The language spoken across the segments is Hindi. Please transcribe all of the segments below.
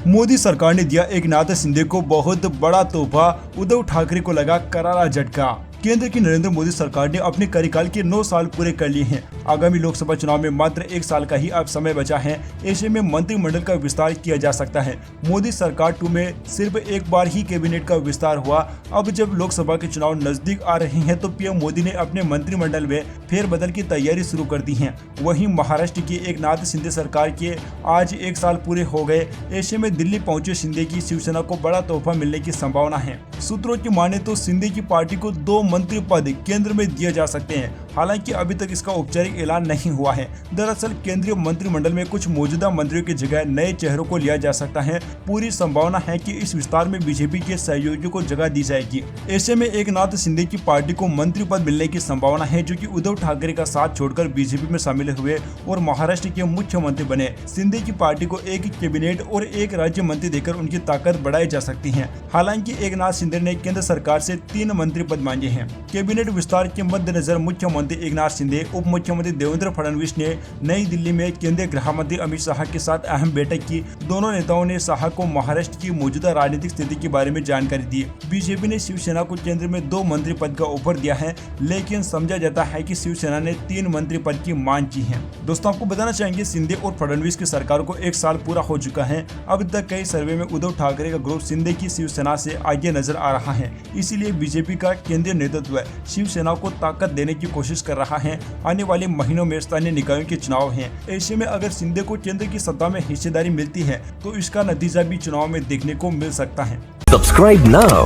मोदी सरकार ने दिया एकनाथ शिंदे को बहुत बड़ा तोहफा, उद्धव ठाकरे को लगा करारा झटका। केंद्र की नरेंद्र मोदी सरकार ने अपने कार्यकाल के 9 साल पूरे कर लिए हैं। आगामी लोकसभा चुनाव में मात्र 1 साल का ही अब समय बचा है। ऐसे में मंत्रिमंडल का विस्तार किया जा सकता है। मोदी सरकार 2 में सिर्फ एक बार ही कैबिनेट का विस्तार हुआ। अब जब लोकसभा के चुनाव नजदीक आ रहे हैं तो पीएम मोदी ने अपने मंत्रिमंडल में फेरबदल की तैयारी शुरू कर दी है। वहीं महाराष्ट्र की एकनाथ शिंदे सरकार के आज 1 साल पूरे हो गए। ऐसे में दिल्ली पहुंचे शिंदे की शिवसेना को बड़ा तोहफा मिलने की संभावना है। सूत्रों की माने तो शिंदे की पार्टी को 2 मंत्री पद केंद्र में दिए जा सकते हैं। हालांकि अभी तक इसका औपचारिक ऐलान नहीं हुआ है। दरअसल केंद्रीय मंत्रिमंडल में कुछ मौजूदा मंत्रियों की जगह नए चेहरों को लिया जा सकता है। पूरी संभावना है कि इस विस्तार में बीजेपी के सहयोगियों को जगह दी जाएगी। ऐसे में एकनाथ शिंदे की पार्टी को मंत्री पद मिलने की संभावना है, जो कि उद्धव ठाकरे का साथ छोड़कर बीजेपी में शामिल हुए और महाराष्ट्र के मुख्यमंत्री बने। शिंदे की पार्टी को एक कैबिनेट और एक राज्य मंत्री देकर उनकी ताकत बढ़ाई जा सकती है। हालांकि एकनाथ शिंदे ने केंद्र सरकार से 3 मंत्री पद मांगे हैं। कैबिनेट विस्तार के मद्देनजर मुख्यमंत्री एकनाथ शिंदे, उप मुख्यमंत्री देवेंद्र फडणवीस ने नई दिल्ली में केंद्रीय गृह मंत्री अमित शाह के साथ अहम बैठक की। दोनों नेताओं ने शाह को महाराष्ट्र की मौजूदा राजनीतिक स्थिति के बारे में जानकारी दी। बीजेपी ने शिवसेना को केंद्र में 2 मंत्री पद का ऑफर दिया है, लेकिन समझा जाता है कि शिवसेना ने 3 मंत्री पद की मांग की है। दोस्तों, आपको बताना चाहेंगे शिंदे और फडणवीस की सरकार को 1 साल पूरा हो चुका है। अब तक कई सर्वे में उद्धव ठाकरे का ग्रुप शिंदे की शिवसेना से आगे नजर आ रहा है। इसीलिए बीजेपी का केंद्रीय नेतृत्व शिवसेना को ताकत देने की कोशिश कर रहा है। आने वाले महीनों में स्थानीय निकायों के चुनाव हैं। ऐसे में अगर शिंदे को केंद्र की सत्ता में हिस्सेदारी मिलती है तो इसका नतीजा भी चुनाव में देखने को मिल सकता है। Subscribe now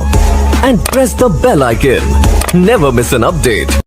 and press the bell icon. Never miss an update.